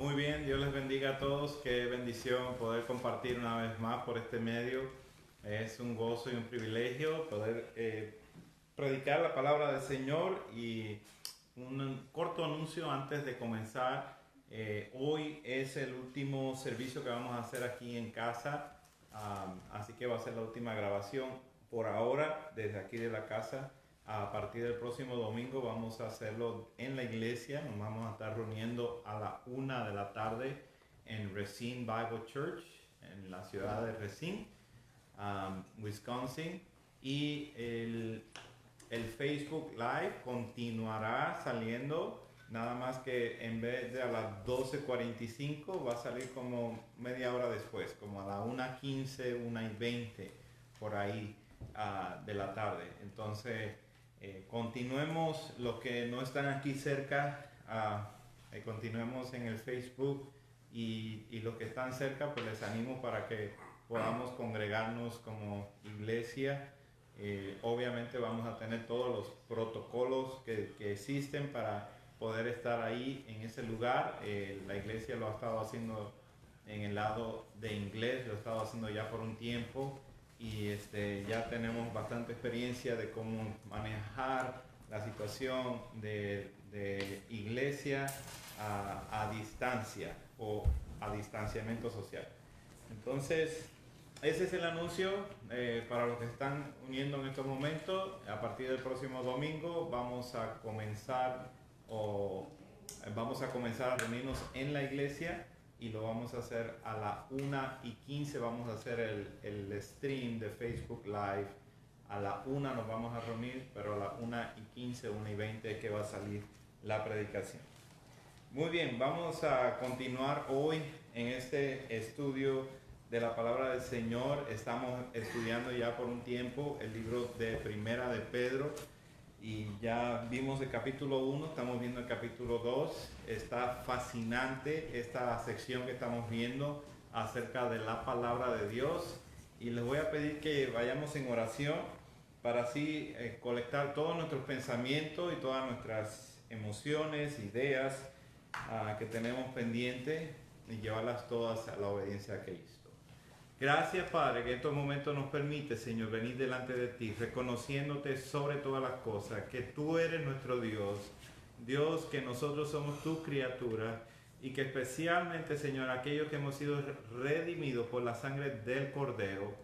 Muy bien, Dios les bendiga a todos. Qué bendición poder compartir una vez más por este medio. Es un gozo y un privilegio poder predicar la palabra del Señor y un corto anuncio antes de comenzar. Hoy es el último servicio que vamos a hacer aquí en casa, así que va a ser la última grabación por ahora desde aquí de la casa. A partir del próximo domingo vamos a hacerlo en la iglesia. Nos vamos a estar reuniendo a la 1 de la tarde en Racine Bible Church, en la ciudad de Racine, Wisconsin. Y el Facebook Live continuará saliendo, nada más que en vez de a las 12:45 va a salir como media hora después, como a la 1:15, 1:20 por ahí de la tarde. Entonces continuemos los que no están aquí cerca, continuemos en el Facebook y los que están cerca, pues les animo para que podamos congregarnos como iglesia. Obviamente vamos a tener todos los protocolos que existen para poder estar ahí en ese lugar. La iglesia lo ha estado haciendo en el lado de inglés, lo ha estado haciendo ya por un tiempo. Y ya tenemos bastante experiencia de cómo manejar la situación de iglesia a distancia o a distanciamiento social. Entonces, ese es el anuncio para los que están uniendo en estos momentos. A partir del próximo domingo vamos a comenzar a reunirnos en la iglesia. Y lo vamos a hacer a la 1:15. Vamos a hacer el stream de Facebook Live. A la 1 nos vamos a reunir, pero a la 1:15, 1:20 es que va a salir la predicación. Muy bien, vamos a continuar hoy en este estudio de la palabra del Señor. Estamos estudiando ya por un tiempo el libro de Primera de Pedro. Y ya vimos el capítulo 1, estamos viendo el capítulo 2. Está fascinante esta sección que estamos viendo acerca de la palabra de Dios. Y les voy a pedir que vayamos en oración para así colectar todos nuestros pensamientos y todas nuestras emociones, ideas que tenemos pendientes y llevarlas todas a la obediencia a Cristo. Gracias, Padre, que en estos momentos nos permite, Señor, venir delante de ti, reconociéndote sobre todas las cosas, que tú eres nuestro Dios, Dios, que nosotros somos tus criaturas y que especialmente, Señor, aquellos que hemos sido redimidos por la sangre del Cordero,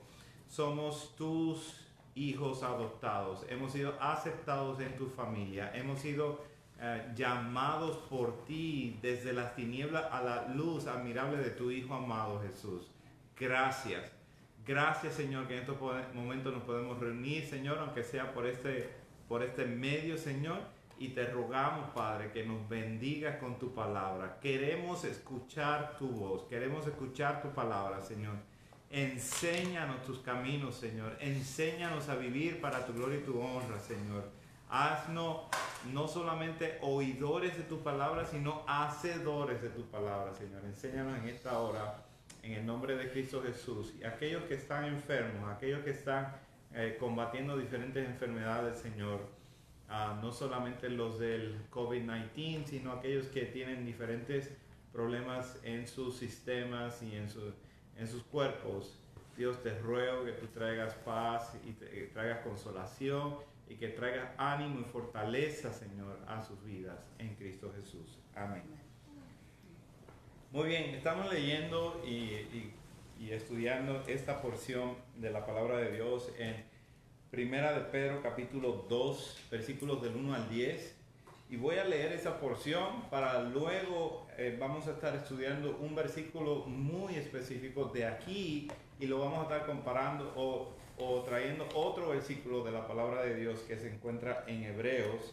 somos tus hijos adoptados, hemos sido aceptados en tu familia, hemos sido llamados por ti desde las tinieblas a la luz admirable de tu Hijo amado Jesús. Gracias. Gracias, Señor, que en estos momentos nos podemos reunir, Señor, aunque sea por este medio, Señor. Y te rogamos, Padre, que nos bendigas con tu palabra. Queremos escuchar tu voz, queremos escuchar tu palabra, Señor. Enséñanos tus caminos, Señor. Enséñanos a vivir para tu gloria y tu honra, Señor. Haznos no solamente oidores de tu palabra, sino hacedores de tu palabra, Señor. Enséñanos en esta hora, en el nombre de Cristo Jesús. Y aquellos que están enfermos, aquellos que están combatiendo diferentes enfermedades, Señor, no solamente los del COVID-19, sino aquellos que tienen diferentes problemas en sus sistemas y en sus cuerpos. Dios, te ruego que tú traigas paz y traigas consolación y que traigas ánimo y fortaleza, Señor, a sus vidas en Cristo Jesús. Amén. Muy bien, estamos leyendo y estudiando esta porción de la palabra de Dios en Primera de Pedro capítulo 2, versículos del 1 al 10. Y voy a leer esa porción para luego vamos a estar estudiando un versículo muy específico de aquí y lo vamos a estar comparando o trayendo otro versículo de la palabra de Dios que se encuentra en Hebreos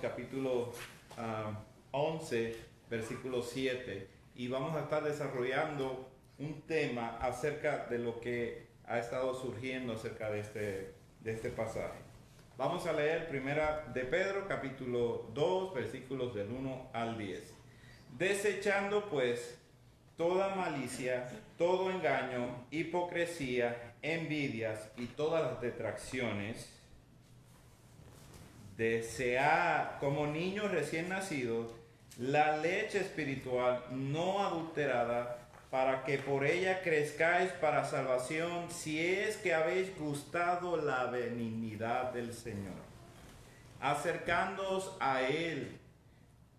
capítulo 11, versículo 7, y vamos a estar desarrollando un tema acerca de lo que ha estado surgiendo acerca de este pasaje. Vamos a leer Primera de Pedro, capítulo 2, versículos del 1 al 10. Desechando pues toda malicia, todo engaño, hipocresía, envidias y todas las detracciones, desead como niños recién nacidos la leche espiritual no adulterada, para que por ella crezcáis para salvación, si es que habéis gustado la benignidad del Señor, acercándoos a Él,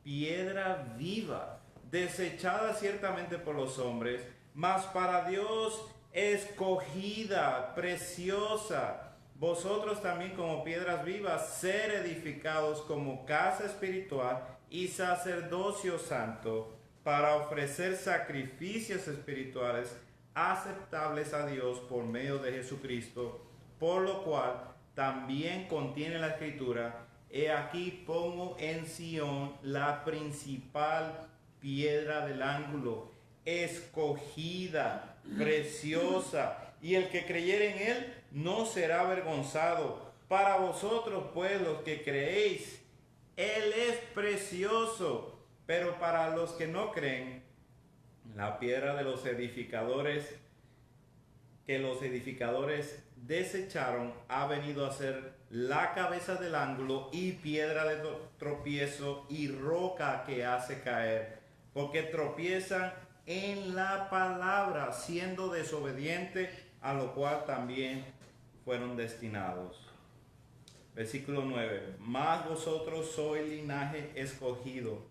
piedra viva, desechada ciertamente por los hombres, mas para Dios escogida, preciosa. Vosotros también como piedras vivas, ser edificados como casa espiritual y sacerdocio santo, para ofrecer sacrificios espirituales aceptables a Dios por medio de Jesucristo, por lo cual también contiene la Escritura: he aquí pongo en Sión la principal piedra del ángulo, escogida, preciosa, y el que creyere en él no será avergonzado. Para vosotros, pues, los que creéis, él es precioso, pero para los que no creen, la piedra de los edificadores, que los edificadores desecharon, ha venido a ser la cabeza del ángulo y piedra de tropiezo y roca que hace caer, porque tropiezan en la palabra, siendo desobedientes, a lo cual también fueron destinados. Versículo 9. Mas vosotros sois linaje escogido,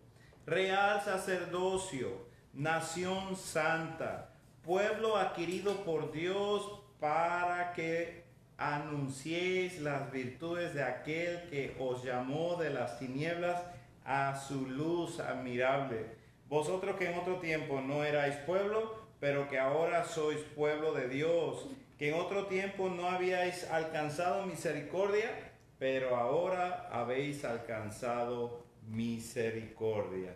real sacerdocio, nación santa, pueblo adquirido por Dios, para que anunciéis las virtudes de aquel que os llamó de las tinieblas a su luz admirable. Vosotros que en otro tiempo no erais pueblo, pero que ahora sois pueblo de Dios, que en otro tiempo no habíais alcanzado misericordia, pero ahora habéis alcanzado misericordia.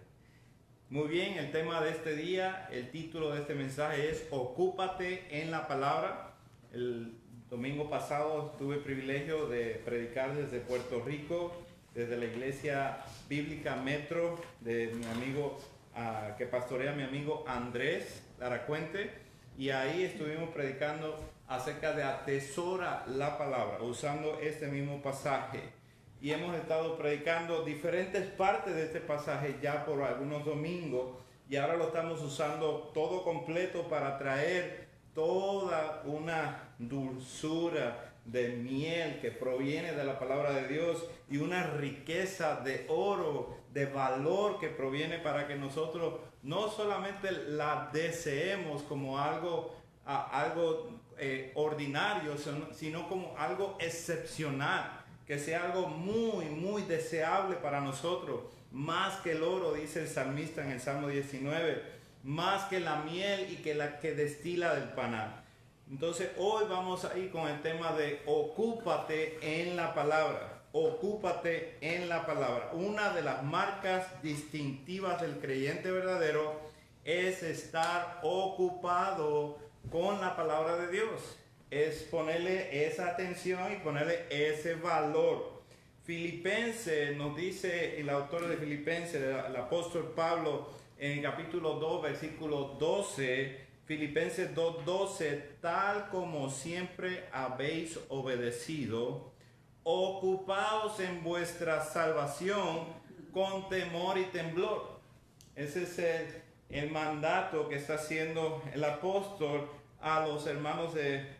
Muy bien, el tema de este día, el título de este mensaje es Ocúpate en la palabra. El domingo pasado tuve el privilegio de predicar desde Puerto Rico, desde la iglesia bíblica Metro de mi amigo, que pastorea mi amigo Andrés Laracuente, y ahí estuvimos predicando acerca de atesora la palabra, usando este mismo pasaje. Y hemos estado predicando diferentes partes de este pasaje ya por algunos domingos, y ahora lo estamos usando todo completo para traer toda una dulzura de miel que proviene de la palabra de Dios, y una riqueza de oro, de valor que proviene, para que nosotros no solamente la deseemos como algo ordinario, sino como algo excepcional, que sea algo muy, muy deseable para nosotros, más que el oro, dice el salmista en el Salmo 19, más que la miel y que la que destila del panal. Entonces hoy vamos a ir con el tema de ocúpate en la palabra. Ocúpate en la palabra. Una de las marcas distintivas del creyente verdadero es estar ocupado con la palabra de Dios. Es ponerle esa atención y ponerle ese valor. Filipenses nos dice el autor de Filipenses, el apóstol Pablo, en el capítulo 2, versículo 12, Filipenses 2:12, tal como siempre habéis obedecido, ocupaos en vuestra salvación con temor y temblor. Ese es el mandato que está haciendo el apóstol a los hermanos de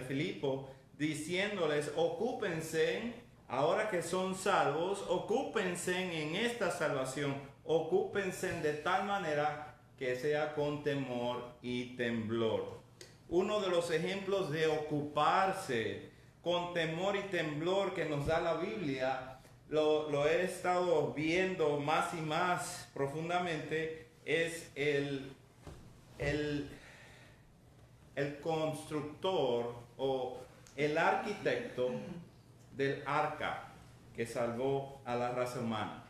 Filipo, diciéndoles: ocúpense, ahora que son salvos, ocúpense en esta salvación, ocúpense de tal manera que sea con temor y temblor. Uno de los ejemplos de ocuparse con temor y temblor que nos da la Biblia, lo he estado viendo más y más profundamente, es el constructor o el arquitecto del arca que salvó a la raza humana,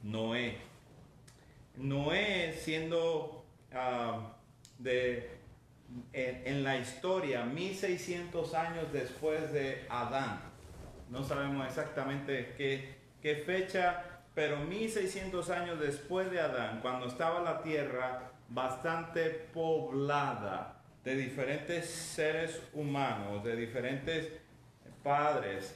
Noé. Noé, siendo en la historia 1600 años después de Adán, no sabemos exactamente qué fecha, pero 1600 años después de Adán, cuando estaba la tierra bastante poblada de diferentes seres humanos, de diferentes padres,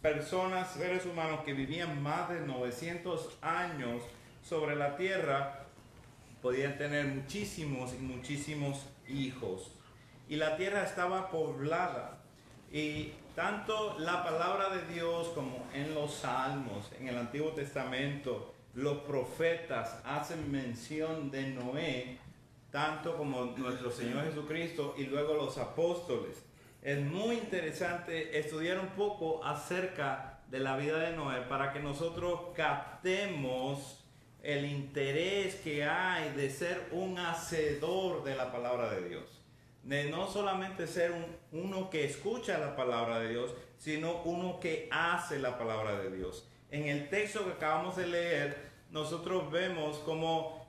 personas, seres humanos que vivían más de 900 años sobre la tierra, podían tener muchísimos y muchísimos hijos. Y la tierra estaba poblada. Y tanto la palabra de Dios como en los Salmos, en el Antiguo Testamento, los profetas hacen mención de Noé, tanto como nuestro Señor Jesucristo y luego los apóstoles. Es muy interesante estudiar un poco acerca de la vida de Noé para que nosotros captemos el interés que hay de ser un hacedor de la palabra de Dios. De no solamente ser uno que escucha la palabra de Dios, sino uno que hace la palabra de Dios. En el texto que acabamos de leer, nosotros vemos cómo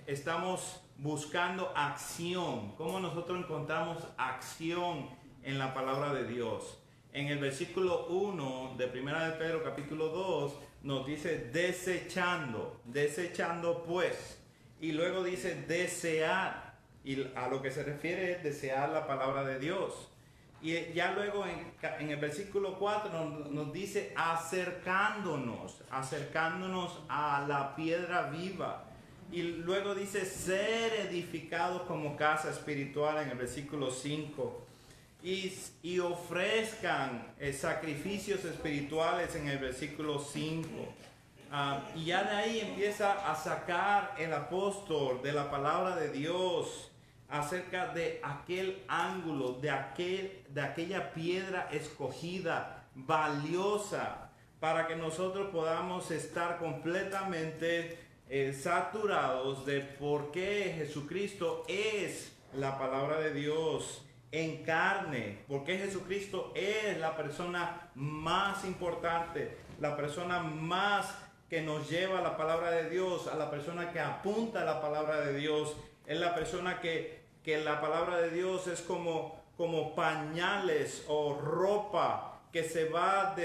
estamos buscando acción, cómo nosotros encontramos acción en la palabra de Dios. En el versículo 1 de 1 de Pedro capítulo 2 nos dice desechando pues, y luego dice desear, y a lo que se refiere es desear la palabra de Dios. Y ya luego en el versículo 4 nos dice acercándonos a la piedra viva. Y luego dice ser edificados como casa espiritual en el versículo 5. Y ofrezcan sacrificios espirituales en el versículo 5. Y ya de ahí empieza a sacar el apóstol de la palabra de Dios acerca de aquel ángulo, de aquella piedra escogida, valiosa, para que nosotros podamos estar completamente saturados de por qué Jesucristo es la palabra de Dios en carne, porque Jesucristo es la persona más importante, la persona más que nos lleva a la palabra de Dios, a la persona que apunta a la palabra de Dios, es la persona que la palabra de Dios es como pañales o ropa que se va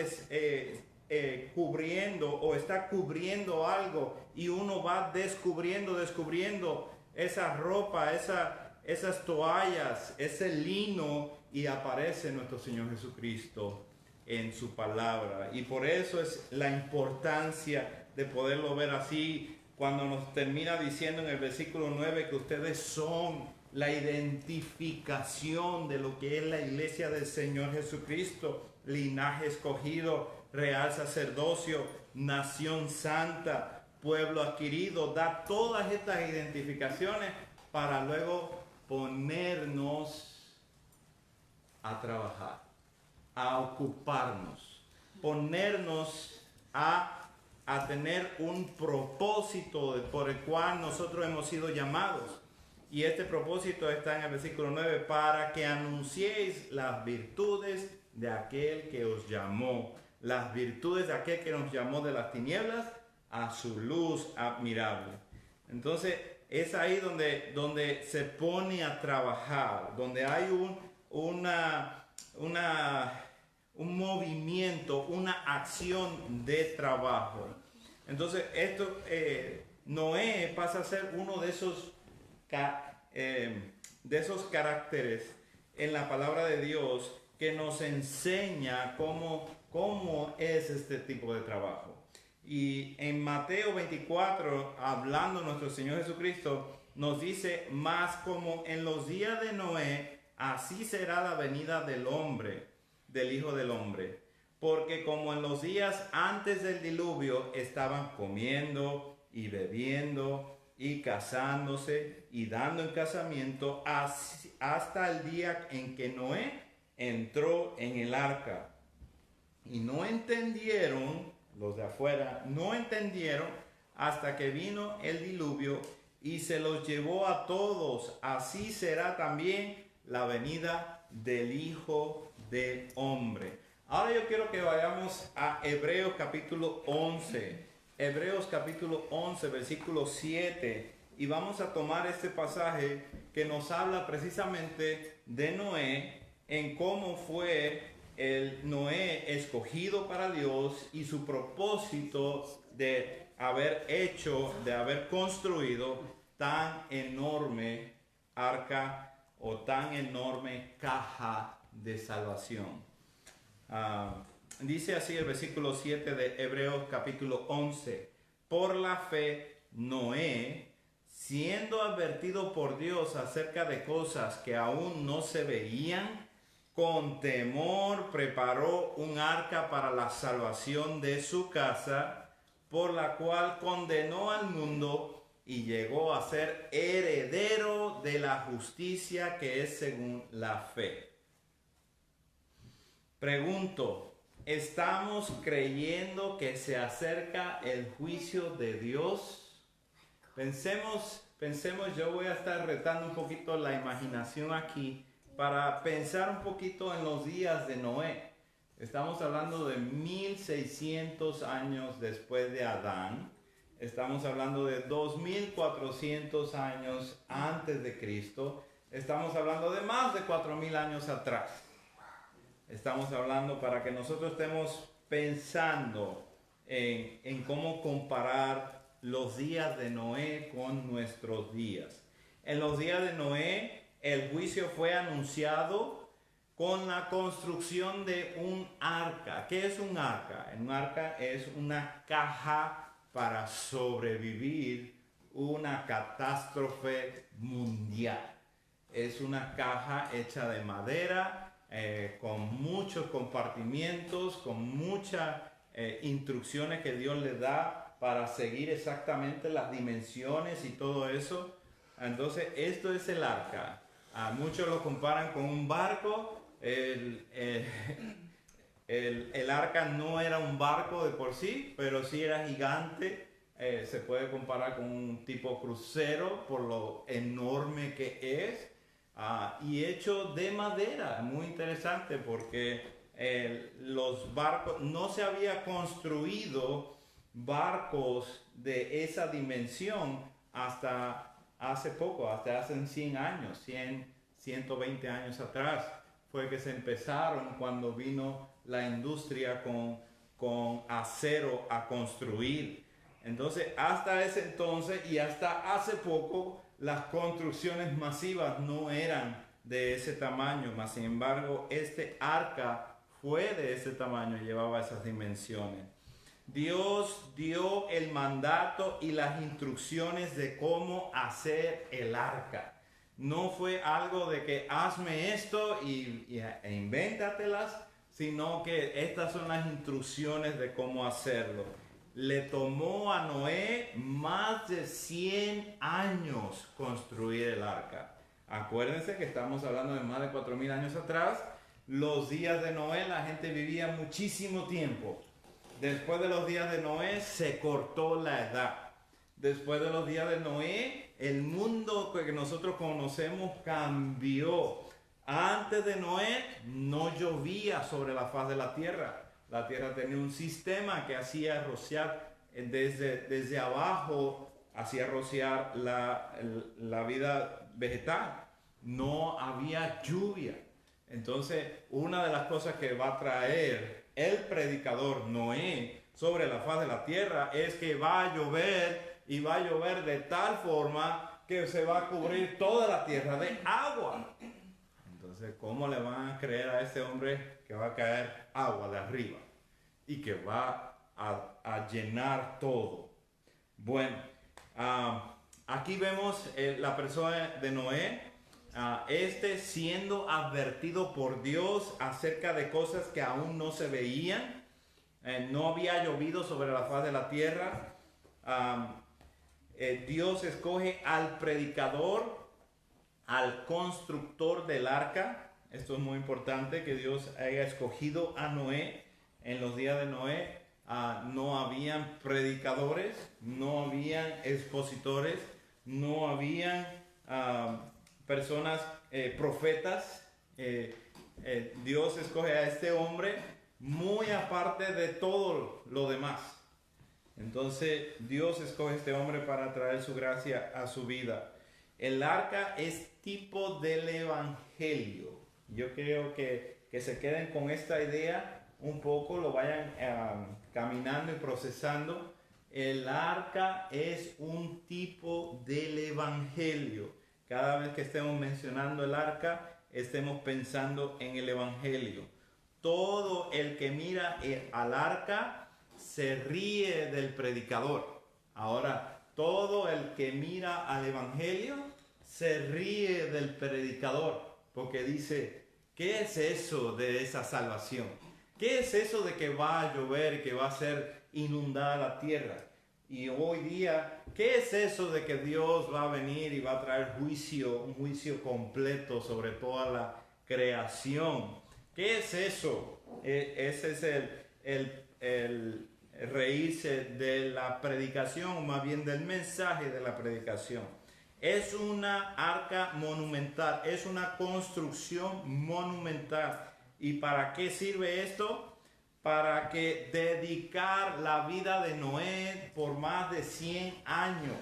cubriendo o está cubriendo algo y uno va descubriendo esa ropa, esas toallas, ese lino y aparece nuestro Señor Jesucristo en su palabra. Y por eso es la importancia de poderlo ver así cuando nos termina diciendo en el versículo 9 que ustedes son la identificación de lo que es la iglesia del Señor Jesucristo, linaje escogido, real sacerdocio, nación santa, pueblo adquirido. Da todas estas identificaciones para luego ponernos a trabajar, a ocuparnos, ponernos a tener un propósito por el cual nosotros hemos sido llamados. Y este propósito está en el versículo 9, para que anunciéis las virtudes de aquel que os llamó, las virtudes de aquel que nos llamó de las tinieblas a su luz admirable. Entonces es ahí donde se pone a trabajar, donde hay un movimiento, una acción de trabajo. Entonces Noé pasa a ser uno de esos caracteres en la palabra de Dios que nos enseña cómo es este tipo de trabajo. Y en Mateo 24, hablando nuestro Señor Jesucristo, nos dice: más como en los días de Noé, así será la venida del hombre, del Hijo del Hombre. Porque como en los días antes del diluvio estaban comiendo y bebiendo y casándose y dando en casamiento hasta el día en que Noé entró en el arca. Y no entendieron, los de afuera, no entendieron hasta que vino el diluvio y se los llevó a todos. Así será también la venida del Hijo del Hombre. Ahora yo quiero que vayamos a Hebreos capítulo 11. Hebreos capítulo 11, versículo 7. Y vamos a tomar este pasaje que nos habla precisamente de Noé, en cómo fue el Noé escogido para Dios y su propósito de haber construido tan enorme arca o tan enorme caja de salvación. Dice así el versículo 7 de Hebreos capítulo 11: por la fe, Noé, siendo advertido por Dios acerca de cosas que aún no se veían, con temor preparó un arca para la salvación de su casa, por la cual condenó al mundo y llegó a ser heredero de la justicia que es según la fe. Pregunto, ¿estamos creyendo que se acerca el juicio de Dios? Pensemos, yo voy a estar retando un poquito la imaginación aquí para pensar un poquito en los días de Noé. Estamos hablando de 1600 años después de Adán. Estamos hablando de 2400 años antes de Cristo. Estamos hablando de más de 4000 años atrás. Estamos hablando para que nosotros estemos pensando en cómo comparar los días de Noé con nuestros días. En los días de Noé, el juicio fue anunciado con la construcción de un arca. ¿Qué es un arca? Un arca es una caja para sobrevivir una catástrofe mundial. Es una caja hecha de madera, con muchos compartimientos, con muchas instrucciones que Dios le da para seguir exactamente las dimensiones y todo eso. Entonces, esto es el arca. Muchos lo comparan con un barco. El arca no era un barco de por sí, pero sí era gigante. Se puede comparar con un tipo crucero por lo enorme que es. Y hecho de madera, muy interesante porque los barcos, no se había construido barcos de esa dimensión hasta hace poco, hasta hace 100 años, 120 años atrás, fue que se empezaron cuando vino la industria con acero a construir. Entonces, hasta ese entonces y hasta hace poco, las construcciones masivas no eran de ese tamaño, mas sin embargo, este arca fue de ese tamaño, llevaba esas dimensiones. Dios dio el mandato y las instrucciones de cómo hacer el arca. No fue algo de que hazme esto e invéntatelas, sino que estas son las instrucciones de cómo hacerlo. Le tomó a Noé más de 100 años construir el arca. Acuérdense que estamos hablando de más de 4000 años atrás. Los días de Noé, la gente vivía muchísimo tiempo. Después de los días de Noé se cortó la edad. Después de los días de Noé, el mundo que nosotros conocemos cambió. Antes de Noé no llovía sobre la faz de la tierra. La tierra tenía un sistema que hacía rociar desde abajo, hacía rociar la vida vegetal. No había lluvia. Entonces, una de las cosas que va a traer el predicador Noé sobre la faz de la tierra es que va a llover y va a llover de tal forma que se va a cubrir toda la tierra de agua. Entonces, ¿cómo le van a creer a ese hombre que va a caer agua de arriba y que va a llenar todo? Bueno, aquí vemos la persona de Noé, siendo advertido por Dios acerca de cosas que aún no se veían. No había llovido sobre la faz de la tierra. Dios escoge al predicador, al constructor del arca. Esto es muy importante, que Dios haya escogido a Noé. En los días de Noé no habían predicadores, no habían expositores, no habían personas, profetas. Dios escoge a este hombre muy aparte de todo lo demás. Entonces Dios escoge a este hombre para traer su gracia a su vida. El arca es tipo del evangelio. Yo creo que se queden con esta idea un poco, lo vayan caminando y procesando. El arca es un tipo del evangelio. Cada vez que estemos mencionando el arca, estemos pensando en el evangelio. Todo el que mira al arca se ríe del predicador. Ahora, todo el que mira al Evangelio se ríe del predicador, porque dice, ¿qué es eso de esa salvación? ¿Qué es eso de que va a llover y que va a ser inundada la tierra? Y hoy día, ¿qué es eso de que Dios va a venir y va a traer juicio, un juicio completo sobre toda la creación? ¿Qué es eso? Ese es el reírse de la predicación, o más bien del mensaje de la predicación. Es una arca monumental, es una construcción monumental. ¿Y para qué sirve esto? Para que dedicar la vida de Noé por más de 100 años.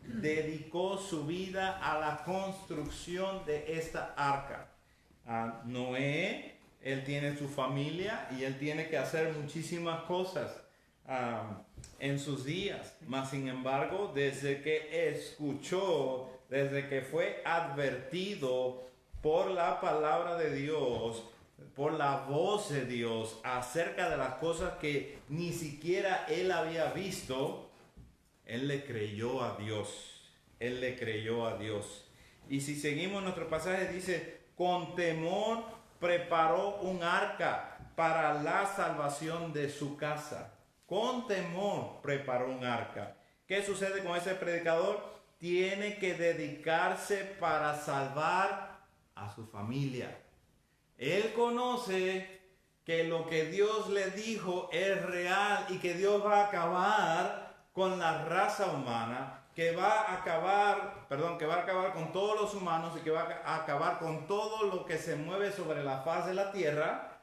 Dedicó su vida a la construcción de esta arca. Noé, él tiene su familia y él tiene que hacer muchísimas cosas en sus días. Mas sin embargo, desde que escuchó, desde que fue advertido por la palabra de Dios, por la voz de Dios acerca de las cosas que ni siquiera él había visto, él le creyó a Dios. Él le creyó a Dios. Y si seguimos nuestro pasaje, dice, con temor preparó un arca para la salvación de su casa. Con temor preparó un arca. ¿Qué sucede con ese predicador? Tiene que dedicarse para salvar a su familia. Él conoce que lo que Dios le dijo es real y que Dios va a acabar con la raza humana, que va a acabar con todos los humanos y que va a acabar con todo lo que se mueve sobre la faz de la tierra,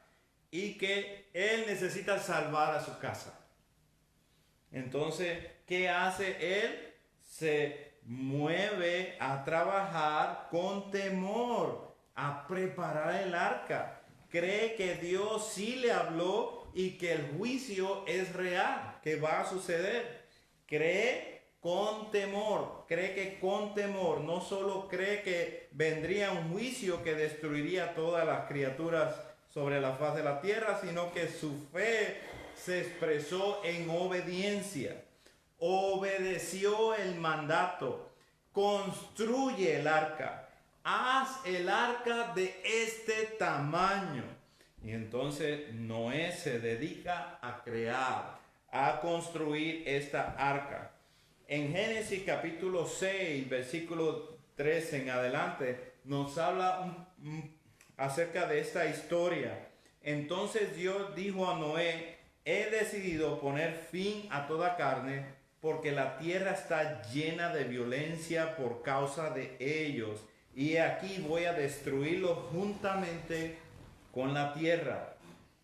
y que Él necesita salvar a su casa. Entonces, ¿qué hace Él? Se mueve a trabajar con temor, a preparar el arca. Cree que Dios sí le habló y que el juicio es real, que va a suceder. Cree con temor, cree que con temor, no solo cree que vendría un juicio que destruiría todas las criaturas sobre la faz de la tierra, sino que su fe se expresó en obediencia. Obedeció el mandato. Construye el arca. Haz el arca de este tamaño. Y entonces Noé se dedica a crear, a construir esta arca. En Génesis capítulo 6, versículo 13 en adelante, nos habla acerca de esta historia. Entonces Dios dijo a Noé, he decidido poner fin a toda carne, porque la tierra está llena de violencia por causa de ellos. Y aquí voy a destruirlos juntamente con la tierra.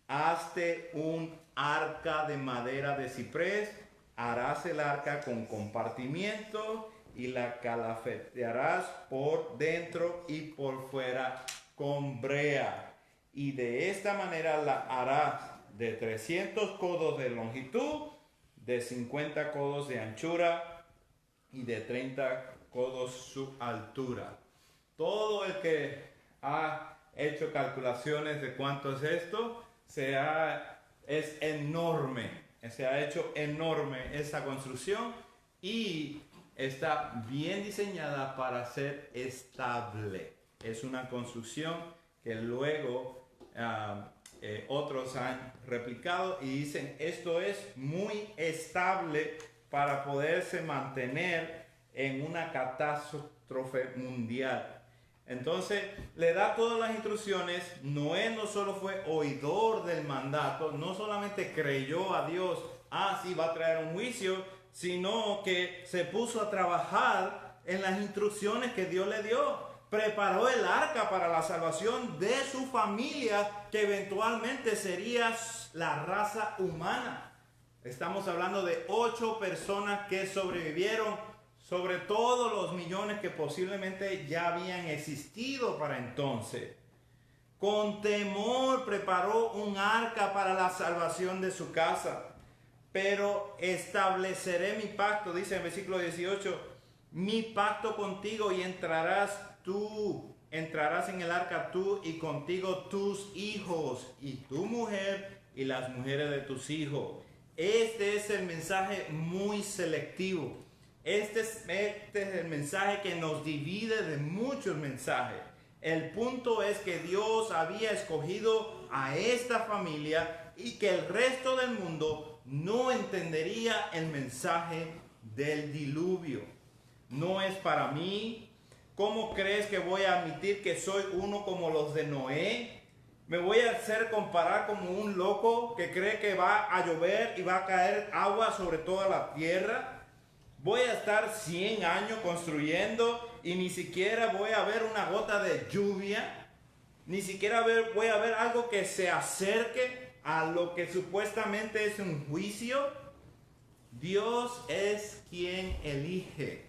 Hazte un arca de madera de ciprés, harás el arca con compartimiento y la calafetearás por dentro y por fuera con brea. Y de esta manera la harás de 300 codos de longitud, de 50 codos de anchura y de 30 codos su altura. Todo el que ha hecho calculaciones de cuánto es esto, es enorme. Se ha hecho enorme esta construcción y está bien diseñada para ser estable. Es una construcción que luego otros han replicado y dicen esto es muy estable para poderse mantener en una catástrofe mundial. Entonces le da todas las instrucciones. Noé no solo fue oidor del mandato, no solamente creyó a Dios, sí va a traer un juicio, sino que se puso a trabajar en las instrucciones que Dios le dio. Preparó el arca para la salvación de su familia, que eventualmente sería la raza humana. Estamos hablando de 8 personas que sobrevivieron sobre todos los millones que posiblemente ya habían existido para entonces. Con temor preparó un arca para la salvación de su casa. Pero estableceré mi pacto, dice en el versículo 18, mi pacto contigo, y entrarás en el arca tú y contigo tus hijos y tu mujer y las mujeres de tus hijos. Este es el mensaje muy selectivo. Este es el mensaje que nos divide de muchos mensajes. El punto es que Dios había escogido a esta familia y que el resto del mundo no entendería el mensaje del diluvio. No es para mí. ¿Cómo crees que voy a admitir que soy uno como los de Noé? ¿Me voy a hacer comparar como un loco que cree que va a llover y va a caer agua sobre toda la tierra? Voy a estar 100 años construyendo y ni siquiera voy a ver una gota de lluvia. Ni siquiera voy a ver algo que se acerque a lo que supuestamente es un juicio. Dios es quien elige.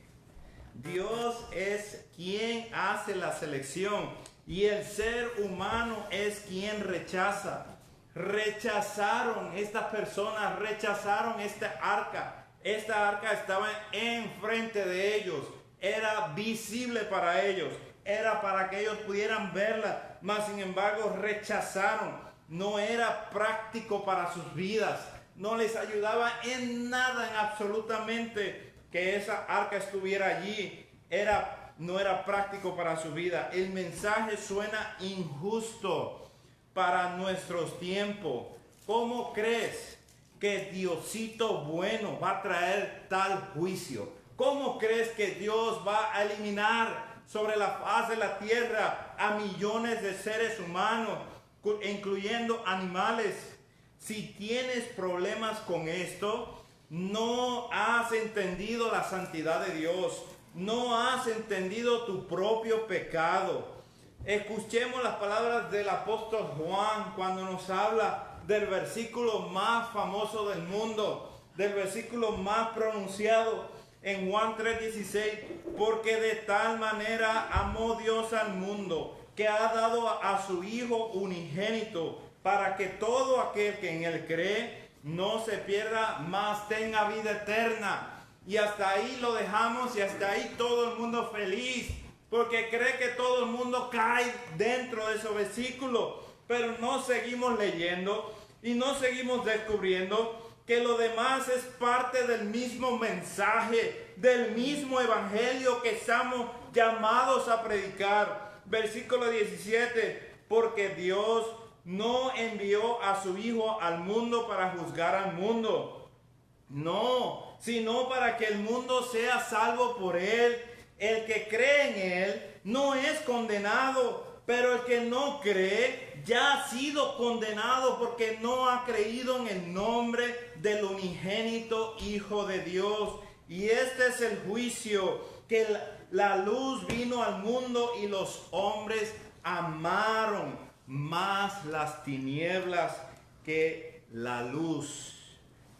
Dios es quien hace la selección. Y el ser humano es quien rechaza. Rechazaron estas personas, rechazaron esta arca. Esta arca estaba enfrente de ellos, era visible para ellos, era para que ellos pudieran verla, mas sin embargo rechazaron. No era práctico para sus vidas, no les ayudaba en nada, en absolutamente, que esa arca estuviera allí. No era práctico para su vida. El mensaje suena injusto para nuestros tiempos. ¿Cómo crees que Diosito bueno va a traer tal juicio? ¿Cómo crees que Dios va a eliminar sobre la faz de la tierra a millones de seres humanos, incluyendo animales? Si tienes problemas con esto, no has entendido la santidad de Dios, no has entendido tu propio pecado. Escuchemos las palabras del apóstol Juan cuando nos habla del versículo más famoso del mundo, del versículo más pronunciado en Juan 3:16, porque de tal manera amó Dios al mundo, que ha dado a su Hijo unigénito, para que todo aquel que en él cree no se pierda, mas tenga vida eterna. Y hasta ahí lo dejamos y hasta ahí todo el mundo feliz, porque cree que todo el mundo cae dentro de ese versículo. Pero no seguimos leyendo y no seguimos descubriendo que lo demás es parte del mismo mensaje, del mismo evangelio que estamos llamados a predicar. Versículo 17, porque Dios no envió a su Hijo al mundo para juzgar al mundo, no, sino para que el mundo sea salvo por él. El que cree en él no es condenado, pero el que no cree ya ha sido condenado porque no ha creído en el nombre del unigénito Hijo de Dios. Y este es el juicio, que la luz vino al mundo y los hombres amaron más las tinieblas que la luz,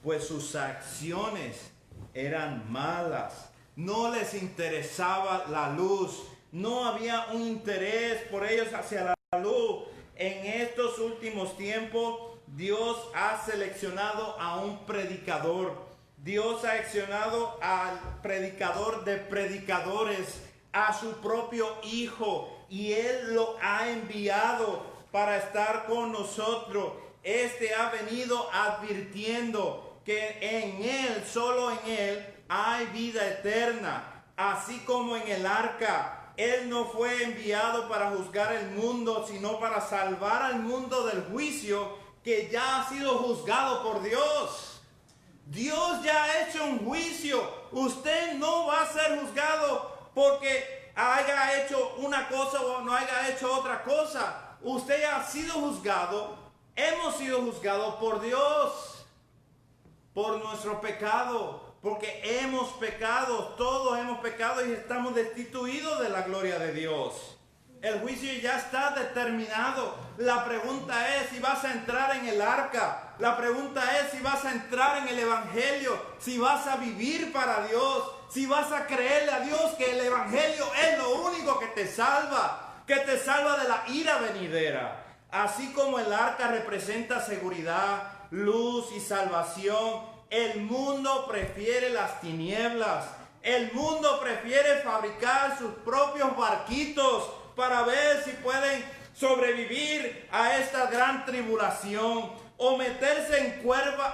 pues sus acciones eran malas. No les interesaba la luz, no había un interés por ellos hacia la luz. En estos últimos tiempos, Dios ha seleccionado a un predicador. Dios ha seleccionado al predicador de predicadores, a su propio Hijo, y Él lo ha enviado para estar con nosotros. Este ha venido advirtiendo que en Él, solo en Él, hay vida eterna. Así como en el arca, Él no fue enviado para juzgar el mundo, sino para salvar al mundo del juicio que ya ha sido juzgado por Dios. Dios ya ha hecho un juicio. Usted no va a ser juzgado porque haya hecho una cosa o no haya hecho otra cosa. Usted ya ha sido juzgado. Hemos sido juzgados por Dios, por nuestro pecado. Porque hemos pecado, todos hemos pecado y estamos destituidos de la gloria de Dios. El juicio ya está determinado. La pregunta es si vas a entrar en el arca. La pregunta es si vas a entrar en el evangelio. Si vas a vivir para Dios. Si vas a creerle a Dios que el evangelio es lo único que te salva. Que te salva de la ira venidera. Así como el arca representa seguridad, luz y salvación, el mundo prefiere las tinieblas. El mundo prefiere fabricar sus propios barquitos para ver si pueden sobrevivir a esta gran tribulación. o meterse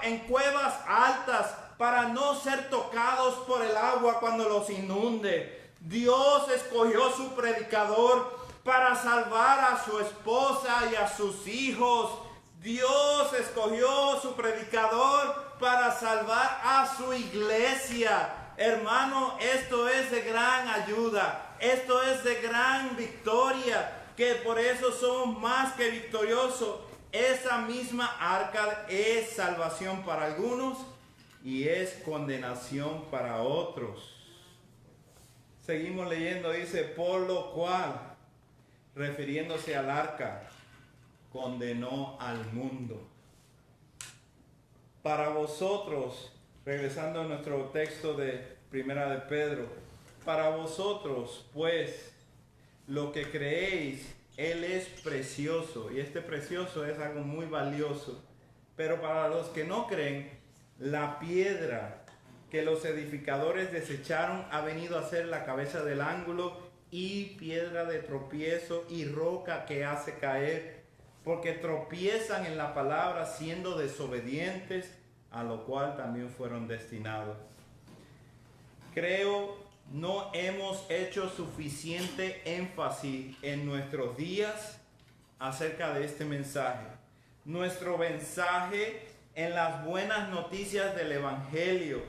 en cuevas altas para no ser tocados por el agua cuando los inunde. Dios escogió su predicador para salvar a su esposa y a sus hijos. Dios escogió su predicador para salvar a su iglesia. Hermano, esto es de gran ayuda. Esto es de gran victoria, que por eso somos más que victoriosos. Esa misma arca es salvación para algunos y es condenación para otros. Seguimos leyendo, dice, por lo cual, refiriéndose al arca, condenó al mundo. Para vosotros, regresando a nuestro texto de Primera de Pedro, para vosotros, pues, lo que creéis, Él es precioso, y este precioso es algo muy valioso. Pero para los que no creen, la piedra que los edificadores desecharon ha venido a ser la cabeza del ángulo y piedra de tropiezo y roca que hace caer, porque tropiezan en la palabra siendo desobedientes, a lo cual también fueron destinados. Creo no hemos hecho suficiente énfasis en nuestros días acerca de este mensaje. Nuestro mensaje en las buenas noticias del Evangelio.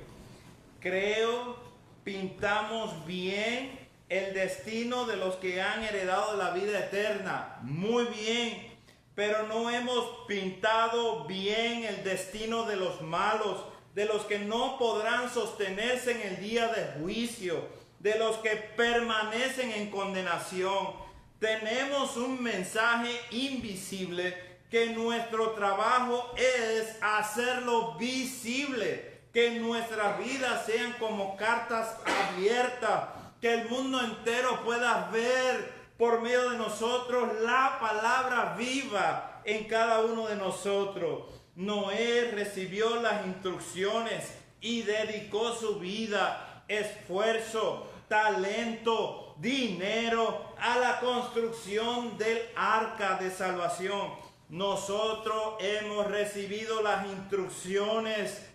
Creo pintamos bien el destino de los que han heredado la vida eterna. Muy bien. Pero no hemos pintado bien el destino de los malos, de los que no podrán sostenerse en el día de juicio, de los que permanecen en condenación. Tenemos un mensaje invisible que nuestro trabajo es hacerlo visible, que nuestras vidas sean como cartas abiertas, que el mundo entero pueda ver por medio de nosotros la palabra viva en cada uno de nosotros. Noé recibió las instrucciones y dedicó su vida, esfuerzo, talento, dinero a la construcción del arca de salvación. Nosotros hemos recibido las instrucciones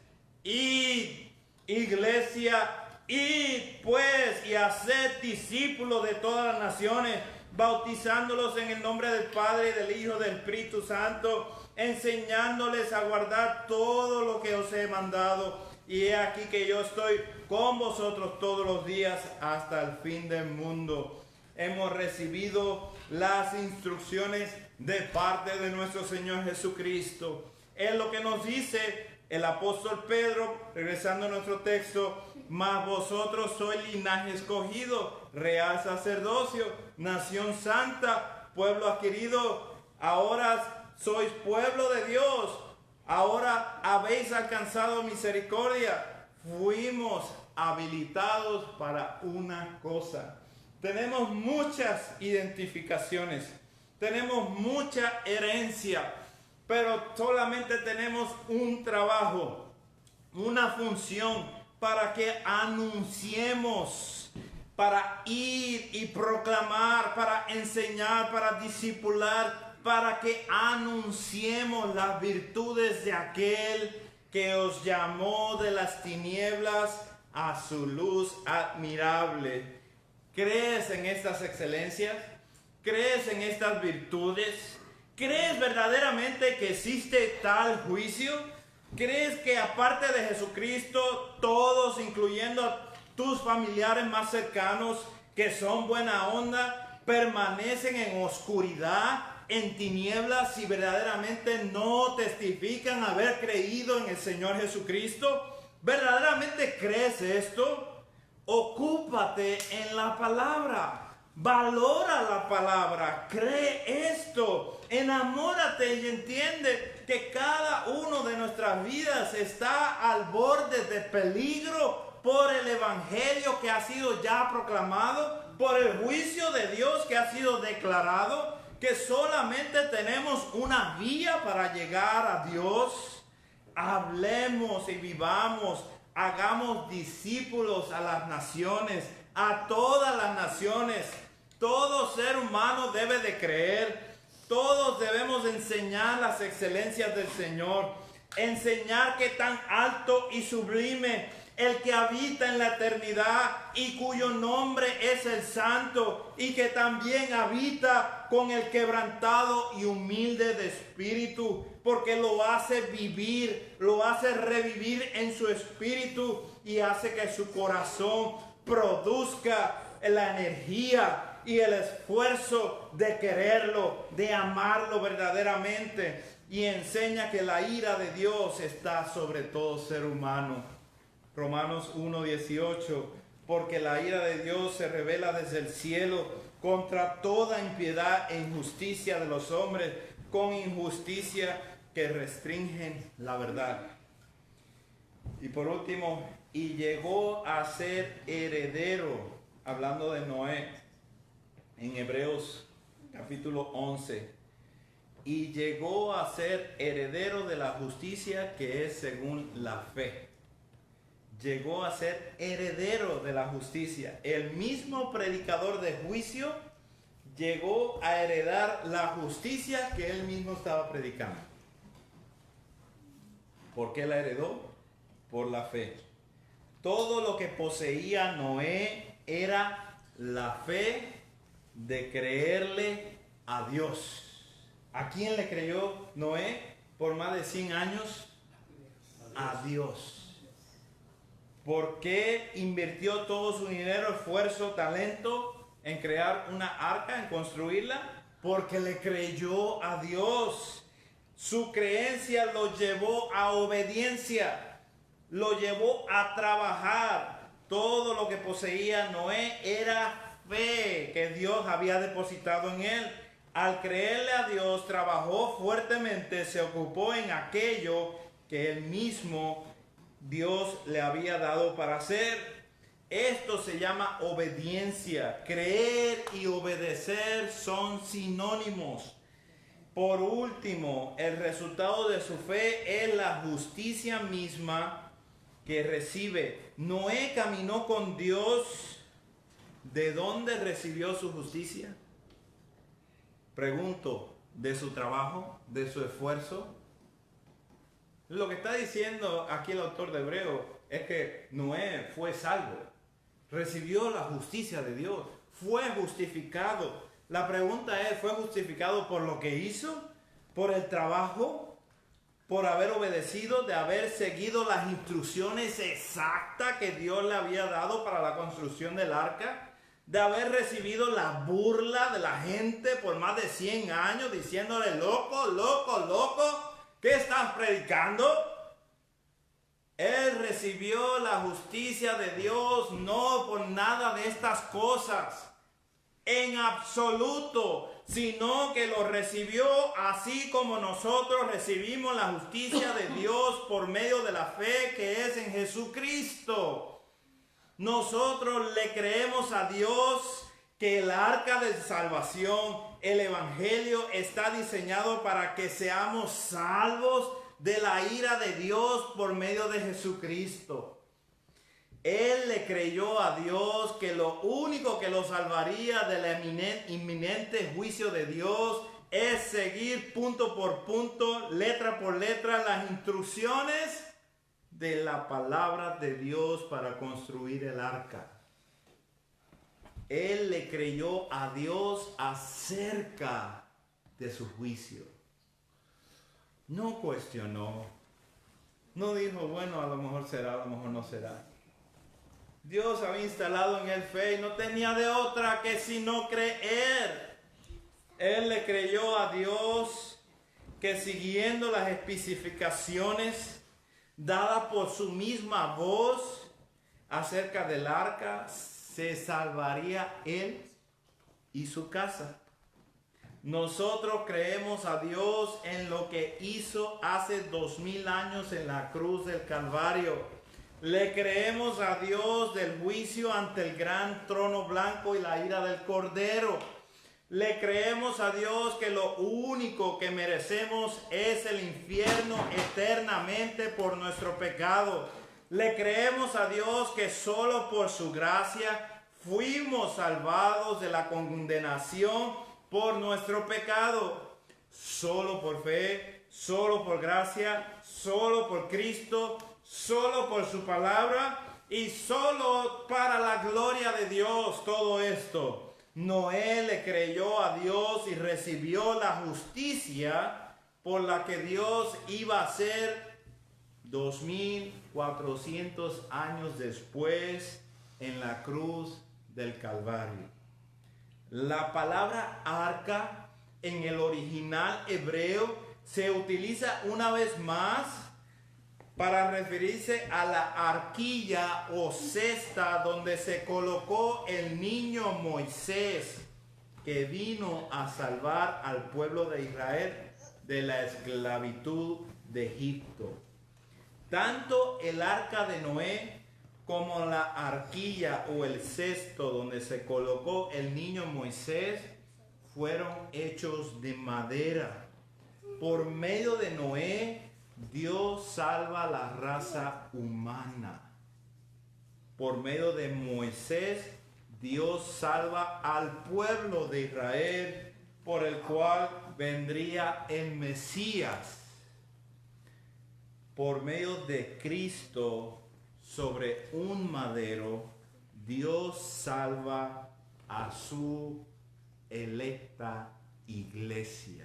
y iglesia, id pues y haced discípulos de todas las naciones, bautizándolos en el nombre del Padre, del Hijo, del Espíritu Santo, enseñándoles a guardar todo lo que os he mandado. Y he aquí que yo estoy con vosotros todos los días hasta el fin del mundo. Hemos recibido las instrucciones de parte de nuestro Señor Jesucristo. Es lo que nos dice el apóstol Pedro, regresando a nuestro texto: mas vosotros sois linaje escogido, real sacerdocio, nación santa, pueblo adquirido. Ahora sois pueblo de Dios. Ahora habéis alcanzado misericordia. Fuimos habilitados para una cosa. Tenemos muchas identificaciones. Tenemos mucha herencia. Pero solamente tenemos un trabajo, una función, para que anunciemos, para ir y proclamar, para enseñar, para discipular, para que anunciemos las virtudes de aquel que os llamó de las tinieblas a su luz admirable. ¿Crees en estas excelencias? ¿Crees en estas virtudes? ¿Crees verdaderamente que existe tal juicio? ¿Crees que aparte de Jesucristo, todos, incluyendo a tus familiares más cercanos, que son buena onda, permanecen en oscuridad, en tinieblas, si verdaderamente no testifican haber creído en el Señor Jesucristo? ¿Verdaderamente crees esto? Ocúpate en la palabra. Valora la palabra, cree esto, enamórate y entiende que cada uno de nuestras vidas está al borde de peligro por el evangelio que ha sido ya proclamado, por el juicio de Dios que ha sido declarado, que solamente tenemos una vía para llegar a Dios. Hablemos y vivamos, hagamos discípulos a las naciones, a todas las naciones. Todo ser humano debe de creer, Todos debemos enseñar las excelencias del Señor, enseñar que tan alto y sublime el que habita en la eternidad y cuyo nombre es el Santo, y que también habita con el quebrantado y humilde de espíritu, porque lo hace vivir, lo hace revivir en su espíritu y hace que su corazón produzca la energía y el esfuerzo de quererlo, de amarlo verdaderamente, y enseña que la ira de Dios está sobre todo ser humano. Romanos 1:18, porque la ira de Dios se revela desde el cielo contra toda impiedad e injusticia de los hombres, con injusticia que restringen la verdad. Y por último, y llegó a ser heredero, hablando de Noé, en Hebreos capítulo 11, y llegó a ser heredero de la justicia que es según la fe. Llegó a ser heredero de la justicia. El mismo predicador de juicio llegó a heredar la justicia que él mismo estaba predicando. ¿Por qué la heredó? Por la fe. Todo lo que poseía Noé era la fe de creerle a Dios. ¿A quién le creyó Noé por más de 100 años? A Dios. ¿Por qué invirtió todo su dinero, esfuerzo, talento en crear una arca, en construirla? Porque le creyó a Dios. Su creencia lo llevó a obediencia, lo llevó a trabajar. Todo lo que poseía Noé era fe que Dios había depositado en él. Al creerle a Dios, trabajó fuertemente, se ocupó en aquello que él mismo Dios le había dado para hacer. Esto se llama obediencia. Creer y obedecer son sinónimos. Por último, el resultado de su fe es la justicia misma que recibe. Noé caminó con Dios. ¿De dónde recibió su justicia? Pregunto, ¿de su trabajo? ¿De su esfuerzo? Lo que está diciendo aquí el autor de Hebreo es que Noé fue salvo, recibió la justicia de Dios, fue justificado. La pregunta es, ¿fue justificado por lo que hizo? ¿Por el trabajo? ¿Por haber obedecido, de haber seguido las instrucciones exactas que Dios le había dado para la construcción del arca? ¿De haber recibido la burla de la gente por más de 100 años diciéndole, loco, loco, loco? ¿Qué estás predicando? Él recibió la justicia de Dios no por nada de estas cosas, en absoluto, sino que lo recibió así como nosotros recibimos la justicia de Dios por medio de la fe que es en Jesucristo. Nosotros le creemos a Dios que el arca de salvación, el evangelio, está diseñado para que seamos salvos de la ira de Dios por medio de Jesucristo. Él le creyó a Dios que lo único que lo salvaría del inminente juicio de Dios es seguir punto por punto, letra por letra, las instrucciones de la palabra de Dios para construir el arca. Él le creyó a Dios acerca de su juicio. No cuestionó. No dijo, bueno, a lo mejor será, a lo mejor no será. Dios había instalado en él fe y no tenía de otra que sino creer. Él le creyó a Dios que siguiendo las especificaciones dadas por su misma voz acerca del arca, se salvaría él y su casa. Nosotros creemos a Dios en lo que hizo hace 2000 años en la cruz del Calvario. Le creemos a Dios del juicio ante el gran trono blanco y la ira del Cordero. Le creemos a Dios que lo único que merecemos es el infierno eternamente por nuestro pecado. Le creemos a Dios que solo por su gracia fuimos salvados de la condenación por nuestro pecado. solo por fe, solo por gracia, solo por Cristo, solo por su palabra y solo para la gloria de Dios. Todo esto. Noé le creyó a Dios y recibió la justicia por la que Dios iba a hacer 2400 años después en la cruz del Calvario. La palabra arca en el original hebreo se utiliza una vez más para referirse a la arquilla o cesta donde se colocó el niño Moisés, que vino a salvar al pueblo de Israel de la esclavitud de Egipto. Tanto el arca de Noé como la arquilla o el cesto donde se colocó el niño Moisés fueron hechos de madera. Por medio de Noé, Dios salva a la raza humana. Por medio de Moisés, Dios salva al pueblo de Israel, por el cual vendría el Mesías. Por medio de Cristo, sobre un madero, Dios salva a su electa iglesia.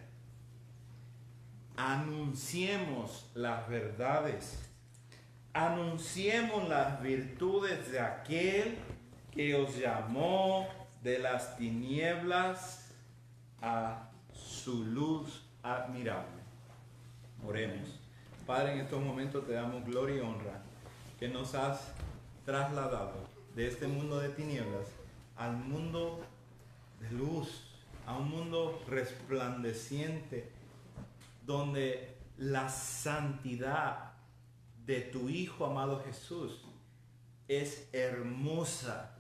Anunciemos las verdades, anunciemos las virtudes de aquel que os llamó de las tinieblas a su luz admirable. Oremos. Padre, en estos momentos te damos gloria y honra que nos has trasladado de este mundo de tinieblas al mundo de luz, a un mundo resplandeciente, donde la santidad de tu Hijo amado Jesús es hermosa,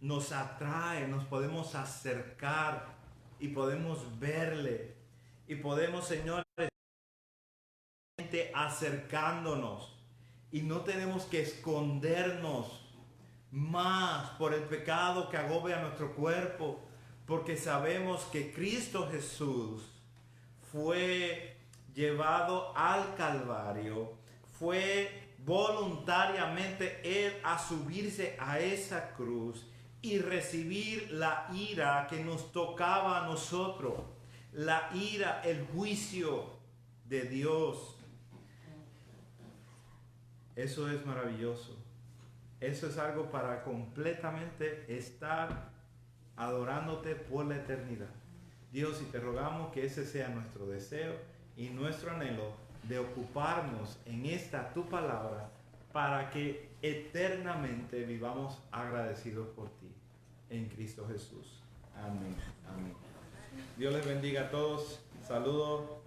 nos atrae, nos podemos acercar y podemos verle y podemos, Señor, acercándonos, y no tenemos que escondernos más por el pecado que agobia nuestro cuerpo, porque sabemos que Cristo Jesús fue llevado al Calvario, fue voluntariamente Él a subirse a esa cruz y recibir la ira que nos tocaba a nosotros, la ira, el juicio de Dios. Eso es maravilloso. Eso es algo para completamente estar adorándote por la eternidad. Dios, y te rogamos que ese sea nuestro deseo y nuestro anhelo de ocuparnos en esta tu palabra para que eternamente vivamos agradecidos por ti. En Cristo Jesús. Amén. Amén. Dios les bendiga a todos. Saludos.